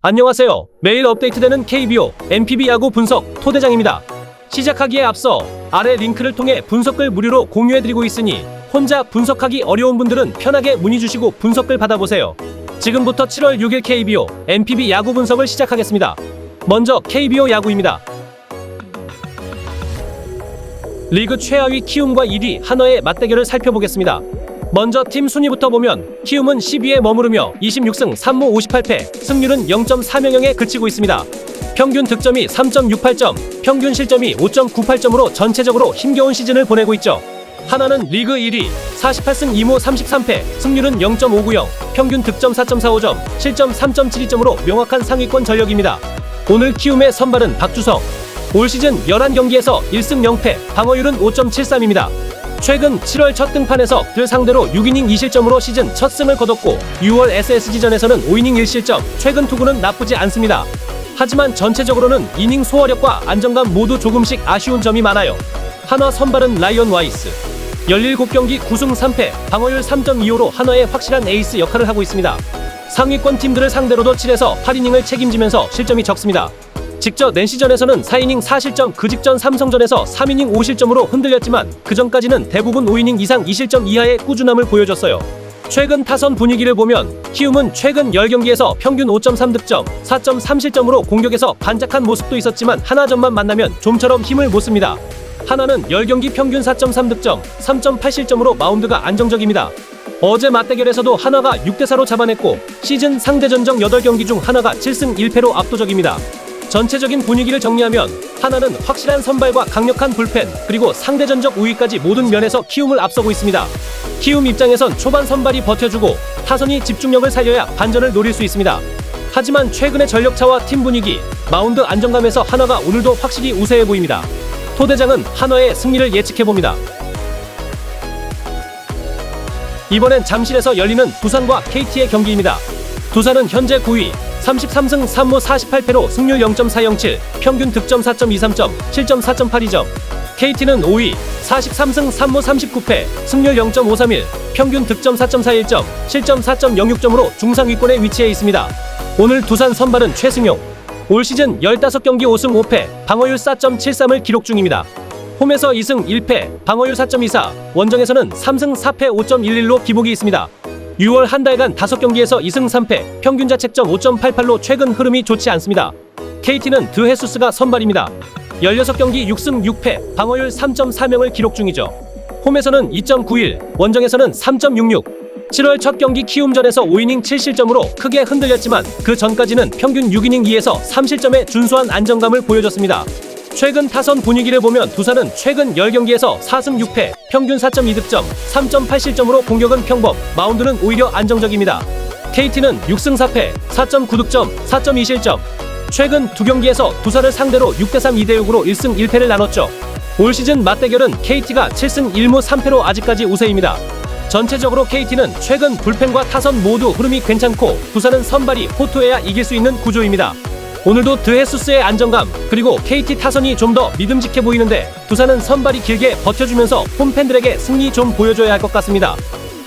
안녕하세요. 매일 업데이트되는 KBO, NPB 야구 분석 토대장입니다. 시작하기에 앞서 아래 링크를 통해 분석글 무료로 공유해드리고 있으니 혼자 분석하기 어려운 분들은 편하게 문의 주시고 분석글 받아보세요. 지금부터 7월 6일 KBO, NPB 야구 분석을 시작하겠습니다. 먼저 KBO 야구입니다. 리그 최하위 키움과 1위 한화의 맞대결을 살펴보겠습니다. 먼저 팀 순위부터 보면 키움은 10위에 머무르며 26승 3무 58패, 승률은 0.400에 그치고 있습니다. 평균 득점이 3.68점, 평균 실점이 5.98점으로 전체적으로 힘겨운 시즌을 보내고 있죠. 한화는 리그 1위, 48승 2무 33패, 승률은 0.590, 평균 득점 4.45점, 실점 3.72점으로 명확한 상위권 전력입니다. 오늘 키움의 선발은 박주성. 올 시즌 11경기에서 1승 0패, 방어율은 5.73입니다. 최근 7월 첫 등판에서 들 상대로 6이닝 2실점으로 시즌 첫 승을 거뒀고 6월 SSG전에서는 5이닝 1실점, 최근 투구는 나쁘지 않습니다. 하지만 전체적으로는 이닝 소화력과 안정감 모두 조금씩 아쉬운 점이 많아요. 한화 선발은 라이언 와이스. 17경기 9승 3패, 방어율 3.25로 한화의 확실한 에이스 역할을 하고 있습니다. 상위권 팀들을 상대로도 7에서 8이닝을 책임지면서 실점이 적습니다. 직접 NC전에서는 4이닝 4실점, 그 직전 삼성전에서 3이닝 5실점으로 흔들렸지만 그 전까지는 대부분 5이닝 이상 2실점 이하의 꾸준함을 보여줬어요. 최근 타선 분위기를 보면 키움은 최근 10경기에서 평균 5.3득점, 4.3실점으로 공격에서 반짝한 모습도 있었지만 하나전만 만나면 좀처럼 힘을 못 씁니다. 하나는 10경기 평균 4.3득점, 3.8실점으로 마운드가 안정적입니다. 어제 맞대결에서도 한화가 6대4로 잡아냈고 시즌 상대 전적 8경기 중 한화가 7승 1패로 압도적입니다. 전체적인 분위기를 정리하면 하나는 확실한 선발과 강력한 불펜, 그리고 상대 전적 우위까지 모든 면에서 키움을 앞서고 있습니다. 키움 입장에선 초반 선발이 버텨주고 타선이 집중력을 살려야 반전을 노릴 수 있습니다. 하지만 최근의 전력차와 팀 분위기, 마운드 안정감에서 한화가 오늘도 확실히 우세해 보입니다. 토대장은 한화의 승리를 예측해봅니다. 이번엔 잠실에서 열리는 두산과 KT의 경기입니다. 두산은 현재 9위, 33승 3무 48패로 승률 0.407, 평균 득점 4.23점, 실점 4.82점. KT는 5위, 43승 3무 39패, 승률 0.531, 평균 득점 4.41점, 실점 4.06점으로 중상위권에 위치해 있습니다. 오늘 두산 선발은 최승용. 올 시즌 15경기 5승 5패, 방어율 4.73을 기록 중입니다. 홈에서 2승 1패, 방어율 4.24, 원정에서는 3승 4패 5.11로 기복이 있습니다. 6월 한 달간 5경기에서 2승 3패, 평균 자책점 5.88로 최근 흐름이 좋지 않습니다. KT는 드헤수스가 선발입니다. 16경기 6승 6패, 방어율 3.40을 기록 중이죠. 홈에서는 2.91, 원정에서는 3.66. 7월 첫 경기 키움전에서 5이닝 7실점으로 크게 흔들렸지만 그 전까지는 평균 6이닝 2에서 3실점의 준수한 안정감을 보여줬습니다. 최근 타선 분위기를 보면 두산은 최근 10경기에서 4승 6패, 평균 4.2득점, 3.8실점으로 공격은 평범, 마운드는 오히려 안정적입니다. KT는 6승 4패, 4.9득점, 4.2실점. 최근 2경기에서 두산을 상대로 6대3, 2대6으로 1승 1패를 나눴죠. 올 시즌 맞대결은 KT가 7승 1무 3패로 아직까지 우세입니다. 전체적으로 KT는 최근 불펜과 타선 모두 흐름이 괜찮고 두산은 선발이 호투해야 이길 수 있는 구조입니다. 오늘도 드헤수스의 안정감, 그리고 KT 타선이 좀 더 믿음직해 보이는데 두산은 선발이 길게 버텨주면서 홈팬들에게 승리 좀 보여줘야 할 것 같습니다.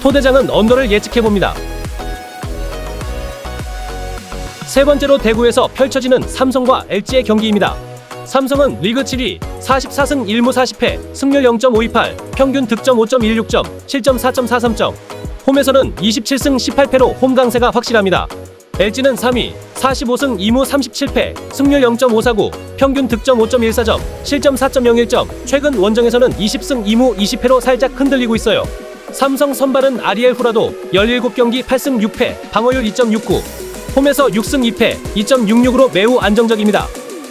토대장은 언더를 예측해봅니다. 세 번째로 대구에서 펼쳐지는 삼성과 LG의 경기입니다. 삼성은 리그 7위, 44승 1무 40패, 승률 0.528, 평균 득점 5.16점, 실점 4.43점. 홈에서는 27승 18패로 홈 강세가 확실합니다. LG는 3위, 45승 2무 37패, 승률 0.549, 평균 득점 5.14점, 실점 4.01점, 최근 원정에서는 20승 2무 20패로 살짝 흔들리고 있어요. 삼성 선발은 아리엘 후라도, 17경기 8승 6패, 방어율 2.69, 홈에서 6승 2패, 2.66으로 매우 안정적입니다.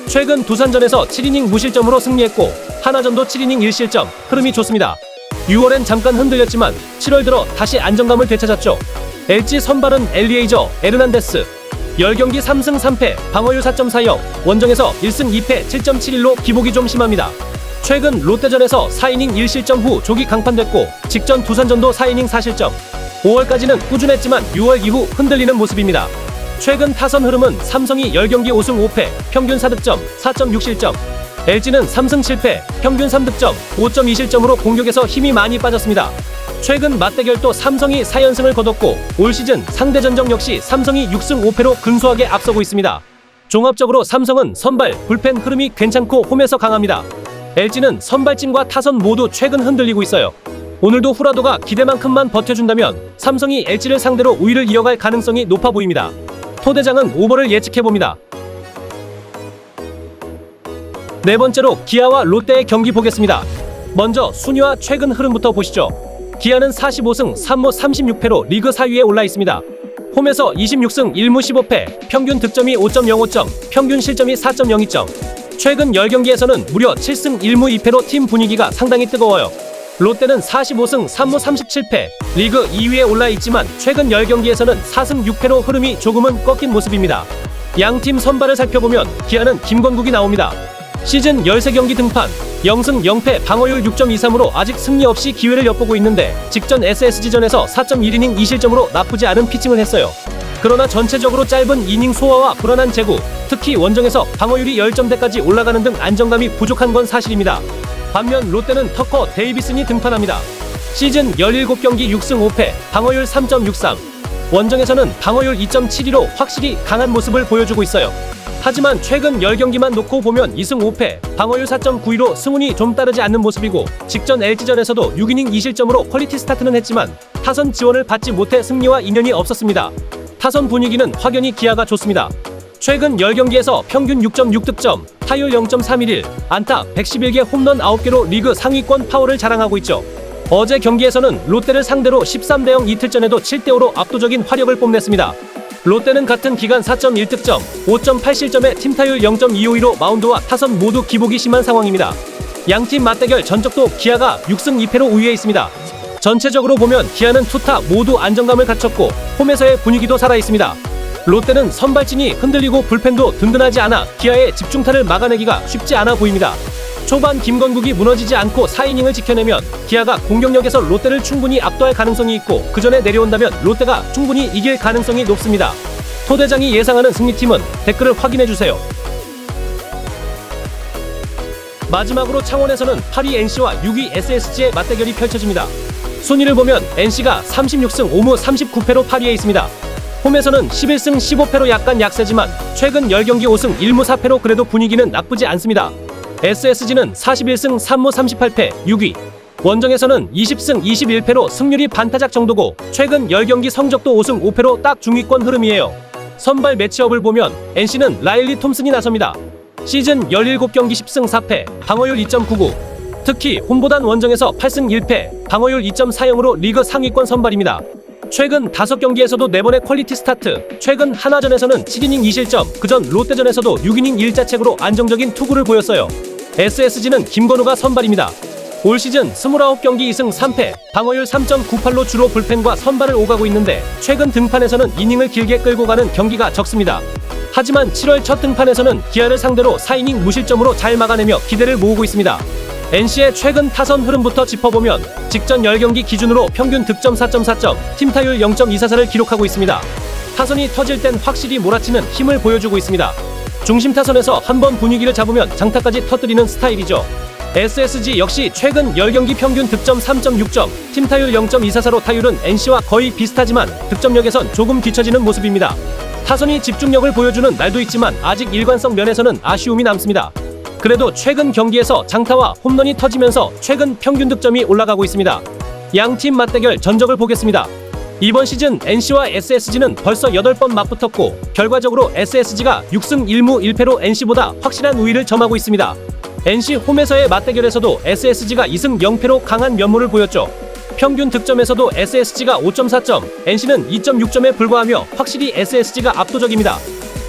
최근 두산전에서 7이닝 무실점으로 승리했고 하나전도 7이닝 1실점, 흐름이 좋습니다. 6월엔 잠깐 흔들렸지만 7월 들어 다시 안정감을 되찾았죠. LG 선발은 엘리에이저, 에르난데스. 10경기 3승 3패, 방어율 4.40, 원정에서 1승 2패 7.71로 기복이 좀 심합니다. 최근 롯데전에서 4이닝 1실점 후 조기 강판됐고 직전 두산전도 4이닝 4실점. 5월까지는 꾸준했지만 6월 이후 흔들리는 모습입니다. 최근 타선 흐름은 삼성이 10경기 5승 5패, 평균 4득점, 4.6실점. LG는 3승 7패, 평균 3득점, 5.2실점으로 공격에서 힘이 많이 빠졌습니다. 최근 맞대결도 삼성이 4연승을 거뒀고 올 시즌 상대 전적 역시 삼성이 6승 5패로 근소하게 앞서고 있습니다. 종합적으로 삼성은 선발, 불펜 흐름이 괜찮고 홈에서 강합니다. LG는 선발진과 타선 모두 최근 흔들리고 있어요. 오늘도 후라도가 기대만큼만 버텨준다면 삼성이 LG를 상대로 우위를 이어갈 가능성이 높아 보입니다. 토대장은 오버를 예측해봅니다. 네 번째로 기아와 롯데의 경기 보겠습니다. 먼저 순위와 최근 흐름부터 보시죠. 기아는 45승 3무 36패로 리그 4위에 올라 있습니다. 홈에서 26승 1무 15패, 평균 득점이 5.05점, 평균 실점이 4.02점. 최근 10경기에서는 무려 7승 1무 2패로 팀 분위기가 상당히 뜨거워요. 롯데는 45승 3무 37패, 리그 2위에 올라 있지만 최근 10경기에서는 4승 6패로 흐름이 조금은 꺾인 모습입니다. 양팀 선발을 살펴보면 기아는 김건국이 나옵니다. 시즌 13경기 등판, 0승 0패, 방어율 6.23으로 아직 승리 없이 기회를 엿보고 있는데 직전 SSG전에서 4.1이닝 2실점으로 나쁘지 않은 피칭을 했어요. 그러나 전체적으로 짧은 이닝 소화와 불안한 제구, 특히 원정에서 방어율이 10점대까지 올라가는 등 안정감이 부족한 건 사실입니다. 반면 롯데는 터커 데이비슨이 등판합니다. 시즌 17경기 6승 5패, 방어율 3.63, 원정에서는 방어율 2.72로 확실히 강한 모습을 보여주고 있어요. 하지만 최근 10경기만 놓고 보면 2승 5패, 방어율 4.92로 승운이 좀 따르지 않는 모습이고 직전 LG전에서도 6이닝 2실점으로 퀄리티 스타트는 했지만 타선 지원을 받지 못해 승리와 인연이 없었습니다. 타선 분위기는 확연히 기아가 좋습니다. 최근 10경기에서 평균 6.6득점, 타율 0.311, 안타 111개, 홈런 9개로 리그 상위권 파워를 자랑하고 있죠. 어제 경기에서는 롯데를 상대로 13대0 이틀전에도 7대5로 압도적인 화력을 뽐냈습니다. 롯데는 같은 기간 4.1득점, 5.8실점에 팀타율 0.252로 마운드와 타선 모두 기복이 심한 상황입니다. 양팀 맞대결 전적도 기아가 6승 2패로 우위에 있습니다. 전체적으로 보면 기아는 투타 모두 안정감을 갖췄고 홈에서의 분위기도 살아있습니다. 롯데는 선발진이 흔들리고 불펜도 든든하지 않아 기아의 집중타를 막아내기가 쉽지 않아 보입니다. 초반 김건국이 무너지지 않고 4이닝을 지켜내면 기아가 공격력에서 롯데를 충분히 압도할 가능성이 있고 그 전에 내려온다면 롯데가 충분히 이길 가능성이 높습니다. 토대장이 예상하는 승리팀은 댓글을 확인해주세요. 마지막으로 창원에서는 8위 NC와 6위 SSG의 맞대결이 펼쳐집니다. 순위를 보면 NC가 36승 5무 39패로 8위에 있습니다. 홈에서는 11승 15패로 약간 약세지만 최근 10경기 5승 1무 4패로 그래도 분위기는 나쁘지 않습니다. SSG는 41승 3무 38패 6위, 원정에서는 20승 21패로 승률이 반타작 정도고 최근 10경기 성적도 5승 5패로 딱 중위권 흐름이에요. 선발 매치업을 보면 NC는 라일리 톰슨이 나섭니다. 시즌 17경기 10승 4패, 방어율 2.99, 특히 홈보단 원정에서 8승 1패, 방어율 2.40으로 리그 상위권 선발입니다. 최근 5경기에서도 4번의 퀄리티 스타트, 최근 한화전에서는 7이닝 2실점, 그전 롯데전에서도 6이닝 1자책으로 안정적인 투구를 보였어요. SSG는 김건우가 선발입니다. 올 시즌 29경기 2승 3패, 방어율 3.98로 주로 불펜과 선발을 오가고 있는데 최근 등판에서는 이닝을 길게 끌고 가는 경기가 적습니다. 하지만 7월 첫 등판에서는 기아를 상대로 4이닝 무실점으로 잘 막아내며 기대를 모으고 있습니다. NC의 최근 타선 흐름부터 짚어보면 직전 10경기 기준으로 평균 득점 4.4점, 팀타율 0.244를 기록하고 있습니다. 타선이 터질 땐 확실히 몰아치는 힘을 보여주고 있습니다. 중심 타선에서 한번 분위기를 잡으면 장타까지 터뜨리는 스타일이죠. SSG 역시 최근 10경기 평균 득점 3.6점, 팀타율 0.244로 타율은 NC와 거의 비슷하지만 득점력에선 조금 뒤처지는 모습입니다. 타선이 집중력을 보여주는 날도 있지만 아직 일관성 면에서는 아쉬움이 남습니다. 그래도 최근 경기에서 장타와 홈런이 터지면서 최근 평균 득점이 올라가고 있습니다. 양팀 맞대결 전적을 보겠습니다. 이번 시즌 NC와 SSG는 벌써 8번 맞붙었고 결과적으로 SSG가 6승 1무 1패로 NC보다 확실한 우위를 점하고 있습니다. NC 홈에서의 맞대결에서도 SSG가 2승 0패로 강한 면모를 보였죠. 평균 득점에서도 SSG가 5.4점, NC는 2.6점에 불과하며 확실히 SSG가 압도적입니다.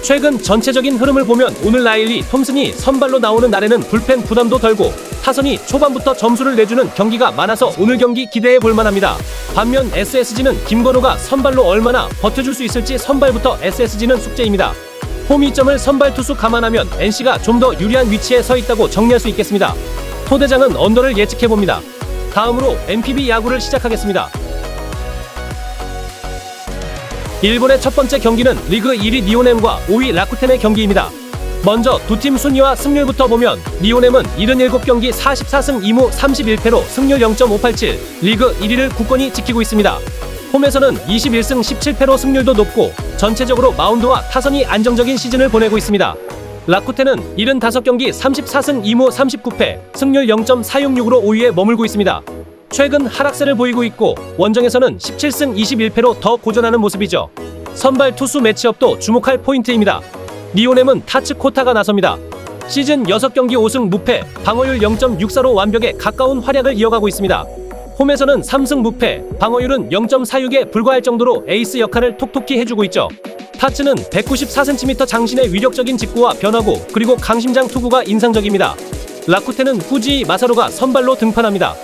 최근 전체적인 흐름을 보면 오늘 라일리 톰슨이 선발로 나오는 날에는 불펜 부담도 덜고 타선이 초반부터 점수를 내주는 경기가 많아서 오늘 경기 기대해 볼 만합니다. 반면 SSG는 김건우가 선발로 얼마나 버텨줄 수 있을지 선발부터 SSG는 숙제입니다. 홈 이점을 선발 투수 감안하면 NC가 좀 더 유리한 위치에 서 있다고 정리할 수 있겠습니다. 토대장은 언더를 예측해 봅니다. 다음으로 NPB 야구를 시작하겠습니다. 일본의 첫 번째 경기는 리그 1위 니온엠과 5위 라쿠텐의 경기입니다. 먼저 두 팀 순위와 승률부터 보면 리오넴은 77경기 44승 2무 31패로 승률 0.587, 리그 1위를 굳건히 지키고 있습니다. 홈에서는 21승 17패로 승률도 높고 전체적으로 마운드와 타선이 안정적인 시즌을 보내고 있습니다. 라쿠텐은 75경기 34승 2무 39패, 승률 0.466으로 5위에 머물고 있습니다. 최근 하락세를 보이고 있고 원정에서는 17승 21패로 더 고전하는 모습이죠. 선발 투수 매치업도 주목할 포인트입니다. 리오넴은 타츠 코타가 나섭니다. 시즌 6경기 5승 무패, 방어율 0.64로 완벽에 가까운 활약을 이어가고 있습니다. 홈에서는 3승 무패, 방어율은 0.46에 불과할 정도로 에이스 역할을 톡톡히 해주고 있죠. 타츠는 194cm 장신의 위력적인 직구와 변화구, 그리고 강심장 투구가 인상적입니다. 라쿠텐은 후지 마사루가 선발로 등판합니다.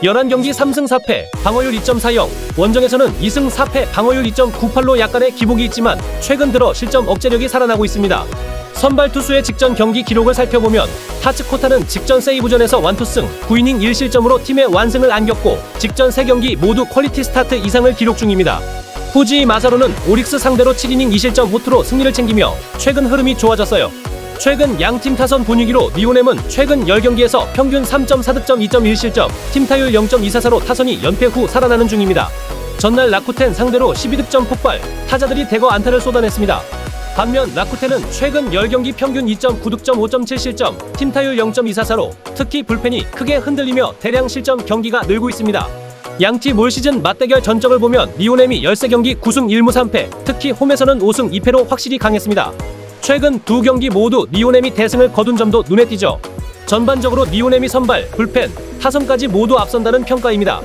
11경기 3승 4패, 방어율 2.40, 원정에서는 2승 4패, 방어율 2.98로 약간의 기복이 있지만 최근 들어 실점 억제력이 살아나고 있습니다. 선발 투수의 직전 경기 기록을 살펴보면 타츠 코타는 직전 세이브전에서 완투승, 9이닝 1실점으로 팀의 완승을 안겼고 직전 3경기 모두 퀄리티 스타트 이상을 기록 중입니다. 후지 마사루는 오릭스 상대로 7이닝 2실점 호투로 승리를 챙기며 최근 흐름이 좋아졌어요. 최근 양팀 타선 분위기로 리오넴은 최근 10경기에서 평균 3.4득점 2.1실점, 팀 타율 0.244로 타선이 연패 후 살아나는 중입니다. 전날 라쿠텐 상대로 12득점 폭발, 타자들이 대거 안타를 쏟아냈습니다. 반면 라쿠텐은 최근 10경기 평균 2.9득점 5.7실점, 팀 타율 0.244로 특히 불펜이 크게 흔들리며 대량 실점 경기가 늘고 있습니다. 양팀 올 시즌 맞대결 전적을 보면 리오넴이 13경기 9승 1무 3패, 특히 홈에서는 5승 2패로 확실히 강했습니다. 최근 두 경기 모두 리오넴이 대승을 거둔 점도 눈에 띄죠. 전반적으로 리오넴이 선발, 불펜, 타선까지 모두 앞선다는 평가입니다.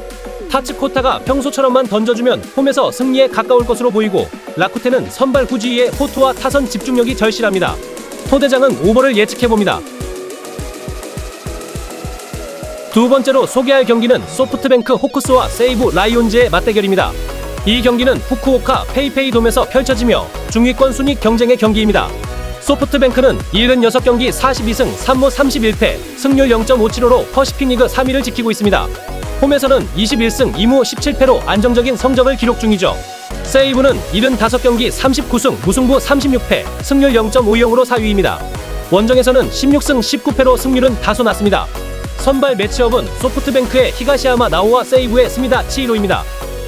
타츠 코타가 평소처럼만 던져주면 홈에서 승리에 가까울 것으로 보이고 라쿠텐은 선발 후지의 호투와 타선 집중력이 절실합니다. 토대장은 오버를 예측해봅니다. 두 번째로 소개할 경기는 소프트뱅크 호크스와 세이부 라이온즈의 맞대결입니다. 이 경기는 후쿠오카 페이페이돔에서 펼쳐지며 중위권 순위 경쟁의 경기입니다. 소프트뱅크는 76경기 42승 3무 31패, 승률 0.575로 퍼시픽 리그 3위를 지키고 있습니다. 홈에서는 21승 2무 17패로 안정적인 성적을 기록 중이죠. 세이브는 75경기 39승 무승부 36패, 승률 0.50으로 4위입니다. 원정에서는 16승 19패로 승률은 다소 낮습니다. 선발 매치업은 소프트뱅크의 히가시야마 나오와 세이브의 스미다 치히로입니다.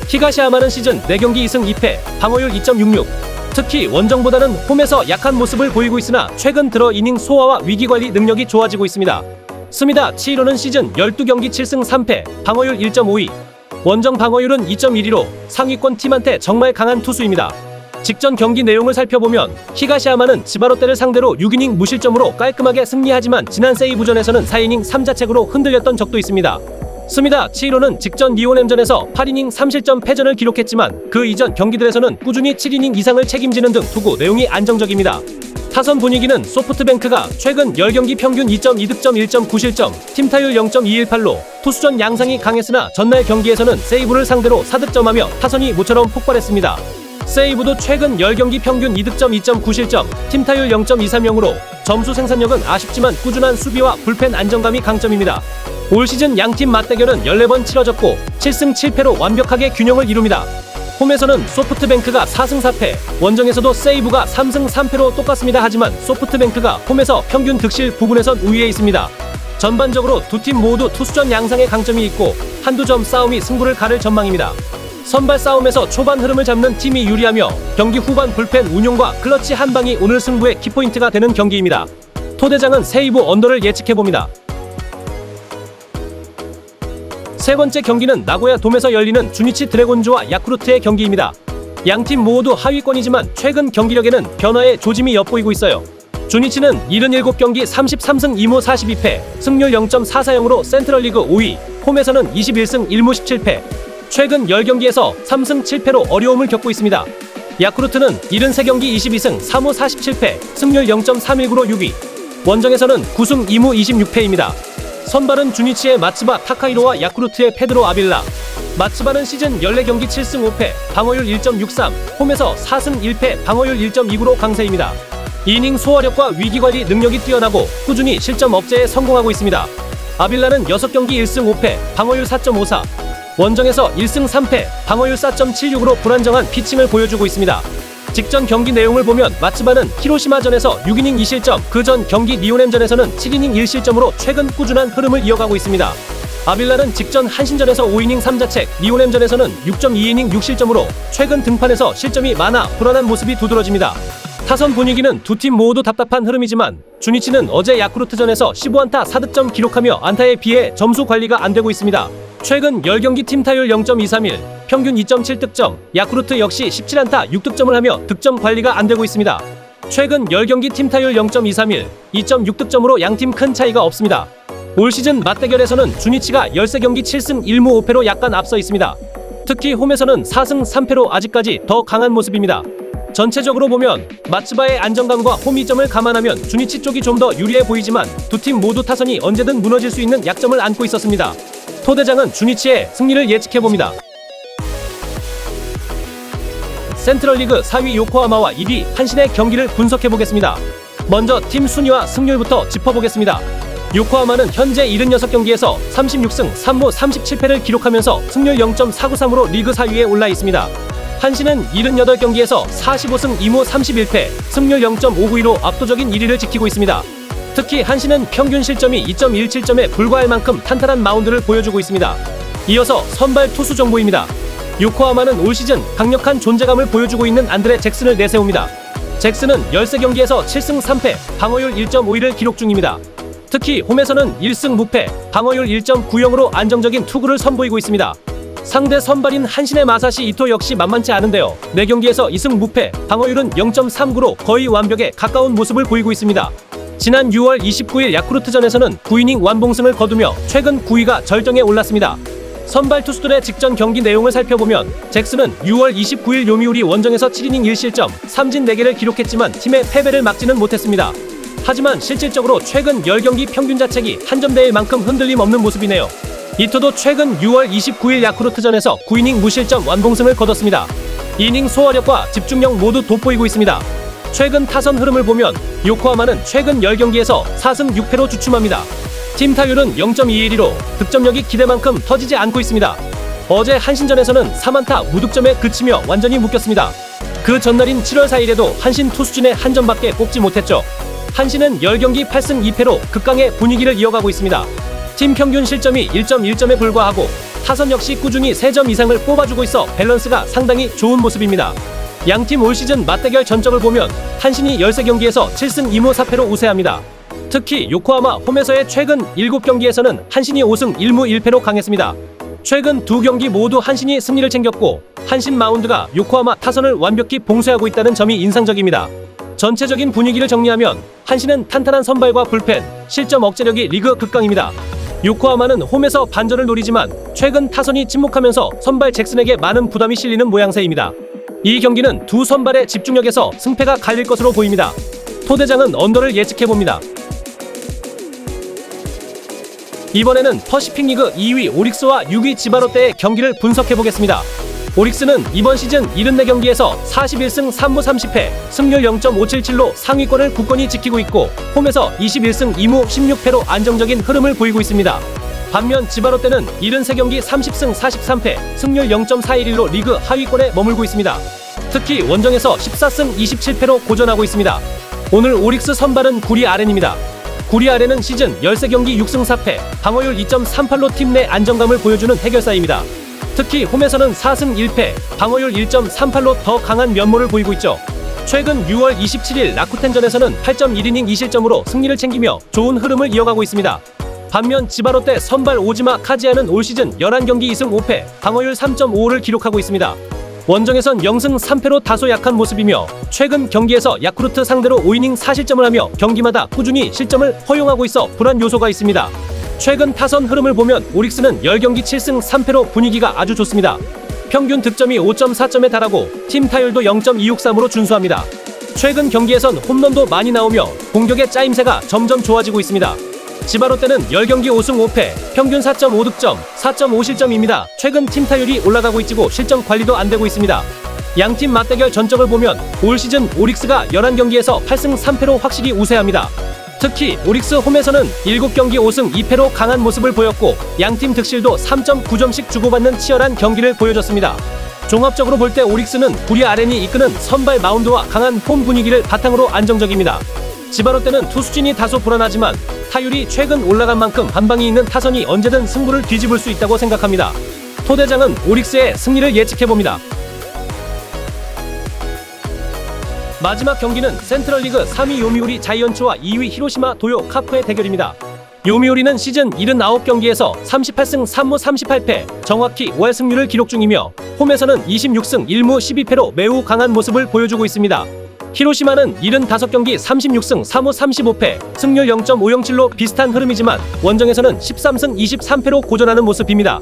히가시야마는 시즌 4경기 2승 2패, 방어율 2.66. 특히 원정보다는 홈에서 약한 모습을 보이고 있으나 최근 들어 이닝 소화와 위기관리 능력이 좋아지고 있습니다. 스미다 치히로는 시즌 12경기 7승 3패, 방어율 1.52. 원정 방어율은 2.12로 상위권 팀한테 정말 강한 투수입니다. 직전 경기 내용을 살펴보면 히가시야마는 지바롯데를 상대로 6이닝 무실점으로 깔끔하게 승리하지만 지난 세이브전에서는 4이닝 3자책으로 흔들렸던 적도 있습니다. 스미다 치히로는 직전 리오넴전에서 8이닝 3실점 패전을 기록했지만 그 이전 경기들에서는 꾸준히 7이닝 이상을 책임지는 등 투구 내용이 안정적입니다. 타선 분위기는 소프트뱅크가 최근 10경기 평균 2.2득점 1.9실점, 팀 타율 0.218로 투수전 양상이 강했으나 전날 경기에서는 세이브를 상대로 4득점하며 타선이 모처럼 폭발했습니다. 세이브도 최근 10경기 평균 2득점 2.9실점, 팀 타율 0.230으로 점수 생산력은 아쉽지만 꾸준한 수비와 불펜 안정감이 강점입니다. 올 시즌 양팀 맞대결은 14번 치러졌고 7승 7패로 완벽하게 균형을 이룹니다. 홈에서는 소프트뱅크가 4승 4패, 원정에서도 세이브가 3승 3패로 똑같습니다. 하지만 소프트뱅크가 홈에서 평균 득실 부분에선 우위에 있습니다. 전반적으로 두 팀 모두 투수전 양상의 강점이 있고 한두 점 싸움이 승부를 가를 전망입니다. 선발 싸움에서 초반 흐름을 잡는 팀이 유리하며 경기 후반 불펜 운용과 클러치 한 방이 오늘 승부의 키포인트가 되는 경기입니다. 토대장은 세이브 언더를 예측해봅니다. 세 번째 경기는 나고야 돔에서 열리는 주니치 드래곤즈와 야쿠르트의 경기입니다. 양팀 모두 하위권이지만 최근 경기력에는 변화의 조짐이 엿보이고 있어요. 주니치는 77경기 33승 2무 42패, 승률 0.440으로 센트럴리그 5위, 홈에서는 21승 1무 17패, 최근 10경기에서 3승 7패로 어려움을 겪고 있습니다. 야쿠르트는 73경기 22승 3무 47패, 승률 0.319로 6위, 원정에서는 9승 2무 26패입니다. 선발은 주니치의 마츠바 타카히로와 야쿠르트의 페드로 아빌라. 마츠바는 시즌 14경기 7승 5패, 방어율 1.63, 홈에서 4승 1패, 방어율 1.29로 강세입니다. 이닝 소화력과 위기관리 능력이 뛰어나고 꾸준히 실점 억제에 성공하고 있습니다. 아빌라는 6경기 1승 5패, 방어율 4.54, 원정에서 1승 3패, 방어율 4.76으로 불안정한 피칭을 보여주고 있습니다. 직전 경기 내용을 보면 마츠바는 히로시마전에서 6이닝 2실점, 그 전 경기 리오넴전에서는 7이닝 1실점으로 최근 꾸준한 흐름을 이어가고 있습니다. 아빌라는 직전 한신전에서 5이닝 3자책, 리오넴전에서는 6.2이닝 6실점으로 최근 등판에서 실점이 많아 불안한 모습이 두드러집니다. 타선 분위기는 두 팀 모두 답답한 흐름이지만 주니치는 어제 야쿠르트전에서 15안타 4득점 기록하며 안타에 비해 점수 관리가 안 되고 있습니다. 최근 10경기 팀 타율 0.231, 평균 2.7득점, 야쿠르트 역시 17안타 6득점을 하며 득점 관리가 안 되고 있습니다. 최근 10경기 팀 타율 0.231, 2.6득점으로 양팀 큰 차이가 없습니다. 올 시즌 맞대결에서는 주니치가 13경기 7승 1무 5패로 약간 앞서 있습니다. 특히 홈에서는 4승 3패로 아직까지 더 강한 모습입니다. 전체적으로 보면 마츠바의 안정감과 홈이점을 감안하면 주니치 쪽이 좀 더 유리해 보이지만 두 팀 모두 타선이 언제든 무너질 수 있는 약점을 안고 있었습니다. 토대장은 주니치의 승리를 예측해봅니다. 센트럴리그 4위 요코하마와 1위 한신의 경기를 분석해보겠습니다. 먼저 팀 순위와 승률부터 짚어보겠습니다. 요코하마는 현재 76경기에서 36승 3무 37패를 기록하면서 승률 0.493으로 리그 4위에 올라 있습니다. 한신은 78경기에서 45승 2무 31패, 승률 0.592로 압도적인 1위를 지키고 있습니다. 특히 한신은 평균 실점이 2.17점에 불과할 만큼 탄탄한 마운드를 보여주고 있습니다. 이어서 선발 투수 정보입니다. 요코하마는 올 시즌 강력한 존재감을 보여주고 있는 안드레 잭슨을 내세웁니다. 잭슨은 13경기에서 7승 3패, 방어율 1.51을 기록 중입니다. 특히 홈에서는 1승 무패, 방어율 1.90으로 안정적인 투구를 선보이고 있습니다. 상대 선발인 한신의 마사시 이토 역시 만만치 않은데요. 4경기에서 2승 무패, 방어율은 0.39로 거의 완벽에 가까운 모습을 보이고 있습니다. 지난 6월 29일 야쿠르트전에서는 9이닝 완봉승을 거두며 최근 9위가 절정에 올랐습니다. 선발 투수들의 직전 경기 내용을 살펴보면 잭슨은 6월 29일 요미우리 원정에서 7이닝 1실점, 삼진 4개를 기록했지만 팀의 패배를 막지는 못했습니다. 하지만 실질적으로 최근 10경기 평균 자책이 한 점대일 만큼 흔들림 없는 모습이네요. 이토도 최근 6월 29일 야쿠르트전에서 9이닝 무실점 완봉승을 거뒀습니다. 이닝 소화력과 집중력 모두 돋보이고 있습니다. 최근 타선 흐름을 보면 요코하마는 최근 10경기에서 4승 6패로 주춤합니다. 팀 타율은 0.212로 득점력이 기대만큼 터지지 않고 있습니다. 어제 한신전에서는 3안타 무득점에 그치며 완전히 묶였습니다. 그 전날인 7월 4일에도 한신 투수진의 한 점밖에 뽑지 못했죠. 한신은 10경기 8승 2패로 극강의 분위기를 이어가고 있습니다. 팀 평균 실점이 1.1점에 불과하고 타선 역시 꾸준히 3점 이상을 뽑아주고 있어 밸런스가 상당히 좋은 모습입니다. 양팀 올 시즌 맞대결 전적을 보면 한신이 13경기에서 7승 2무 4패로 우세합니다. 특히 요코하마 홈에서의 최근 7경기에서는 한신이 5승 1무 1패로 강했습니다. 최근 2경기 모두 한신이 승리를 챙겼고 한신 마운드가 요코하마 타선을 완벽히 봉쇄하고 있다는 점이 인상적입니다. 전체적인 분위기를 정리하면 한신은 탄탄한 선발과 불펜, 실점 억제력이 리그 극강입니다. 요코하마는 홈에서 반전을 노리지만 최근 타선이 침묵하면서 선발 잭슨에게 많은 부담이 실리는 모양새입니다. 이 경기는 두 선발의 집중력에서 승패가 갈릴 것으로 보입니다. 토대장은 언더를 예측해봅니다. 이번에는 퍼시픽 리그 2위 오릭스와 6위 지바롯데의 경기를 분석해보겠습니다. 오릭스는 이번 시즌 74경기에서 41승 3무 30패, 승률 0.577로 상위권을 굳건히 지키고 있고 홈에서 21승 2무 16패로 안정적인 흐름을 보이고 있습니다. 반면 지바롯데는 73경기 30승 43패, 승률 0.411로 리그 하위권에 머물고 있습니다. 특히 원정에서 14승 27패로 고전하고 있습니다. 오늘 오릭스 선발은 구리 아렌입니다. 구리 아렌은 시즌 13경기 6승 4패, 방어율 2.38로 팀 내 안정감을 보여주는 해결사입니다. 특히 홈에서는 4승 1패, 방어율 1.38로 더 강한 면모를 보이고 있죠. 최근 6월 27일 라쿠텐전에서는 8.1이닝 2실점으로 승리를 챙기며 좋은 흐름을 이어가고 있습니다. 반면 지바롯데 선발 오지마 카지아는 올 시즌 11경기 2승 5패, 방어율 3.55를 기록하고 있습니다. 원정에선 0승 3패로 다소 약한 모습이며 최근 경기에서 야쿠르트 상대로 5이닝 4실점을 하며 경기마다 꾸준히 실점을 허용하고 있어 불안 요소가 있습니다. 최근 타선 흐름을 보면 오릭스는 10경기 7승 3패로 분위기가 아주 좋습니다. 평균 득점이 5.4점에 달하고 팀 타율도 0.263으로 준수합니다. 최근 경기에선 홈런도 많이 나오며 공격의 짜임새가 점점 좋아지고 있습니다. 지바롯데는 10경기 5승 5패, 평균 4.5득점, 4.5실점입니다. 최근 팀 타율이 올라가고 있지고 실점 관리도 안 되고 있습니다. 양팀 맞대결 전적을 보면 올 시즌 오릭스가 11경기에서 8승 3패로 확실히 우세합니다. 특히 오릭스 홈에서는 7경기 5승 2패로 강한 모습을 보였고 양팀 득실도 3.9점씩 주고받는 치열한 경기를 보여줬습니다. 종합적으로 볼 때 오릭스는 구리 아렌이 이끄는 선발 마운드와 강한 홈 분위기를 바탕으로 안정적입니다. 지바롯데는 투수진이 다소 불안하지만 타율이 최근 올라간 만큼 한방이 있는 타선이 언제든 승부를 뒤집을 수 있다고 생각합니다. 토대장은 오릭스의 승리를 예측해봅니다. 마지막 경기는 센트럴리그 3위 요미우리 자이언츠와 2위 히로시마 도요 카프의 대결입니다. 요미우리는 시즌 79경기에서 38승 3무 38패, 정확히 월 승률을 기록 중이며 홈에서는 26승 1무 12패로 매우 강한 모습을 보여주고 있습니다. 히로시마는 75경기 36승 3무 35패, 승률 0.507로 비슷한 흐름이지만 원정에서는 13승 23패로 고전하는 모습입니다.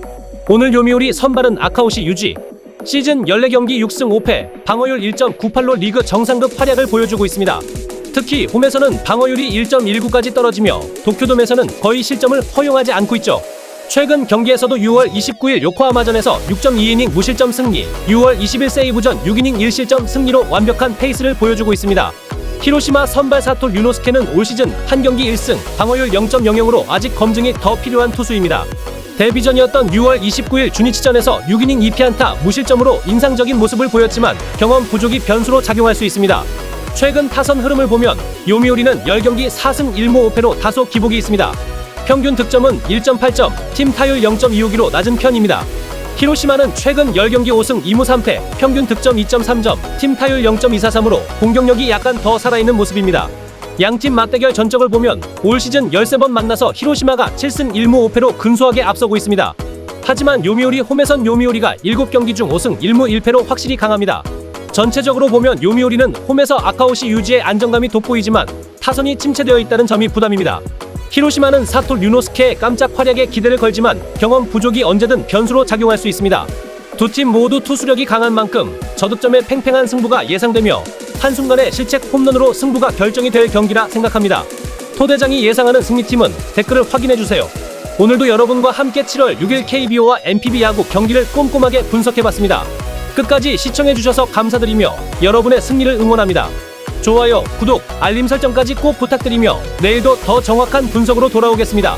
오늘 요미우리 선발은 아카오시 유지. 시즌 14경기 6승 5패, 방어율 1.98로 리그 정상급 활약을 보여주고 있습니다. 특히 홈에서는 방어율이 1.19까지 떨어지며 도쿄돔에서는 거의 실점을 허용하지 않고 있죠. 최근 경기에서도 6월 29일 요코하마전에서 6.2이닝 무실점 승리, 6월 20일 세이브전 6이닝 1실점 승리로 완벽한 페이스를 보여주고 있습니다. 히로시마 선발 사토 류노스케는 올 시즌 한 경기 1승, 방어율 0.00으로 아직 검증이 더 필요한 투수입니다. 데뷔전이었던 6월 29일 주니치전에서 6이닝 2피안타 무실점으로 인상적인 모습을 보였지만 경험 부족이 변수로 작용할 수 있습니다. 최근 타선 흐름을 보면 요미우리는 10경기 4승 1무 5패로 다소 기복이 있습니다. 평균 득점은 1.8점, 팀 타율 0.25기로 낮은 편입니다. 히로시마는 최근 10경기 5승 2무 3패, 평균 득점 2.3점, 팀 타율 0.243으로 공격력이 약간 더 살아있는 모습입니다. 양팀 맞대결 전적을 보면 올 시즌 13번 만나서 히로시마가 7승 1무 5패로 근소하게 앞서고 있습니다. 하지만 요미우리 홈에선 요미우리가 7경기 중 5승 1무 1패로 확실히 강합니다. 전체적으로 보면 요미우리는 홈에서 아카오시 유지의 안정감이 돋보이지만 타선이 침체되어 있다는 점이 부담입니다. 히로시마는 사토 류노스케의 깜짝 활약에 기대를 걸지만 경험 부족이 언제든 변수로 작용할 수 있습니다. 두 팀 모두 투수력이 강한 만큼 저득점의 팽팽한 승부가 예상되며 한순간의 실책 홈런으로 승부가 결정이 될 경기라 생각합니다. 토대장이 예상하는 승리팀은 댓글을 확인해주세요. 오늘도 여러분과 함께 7월 6일 KBO와 NPB 야구 경기를 꼼꼼하게 분석해봤습니다. 끝까지 시청해주셔서 감사드리며 여러분의 승리를 응원합니다. 좋아요, 구독, 알림 설정까지 꼭 부탁드리며 내일도 더 정확한 분석으로 돌아오겠습니다.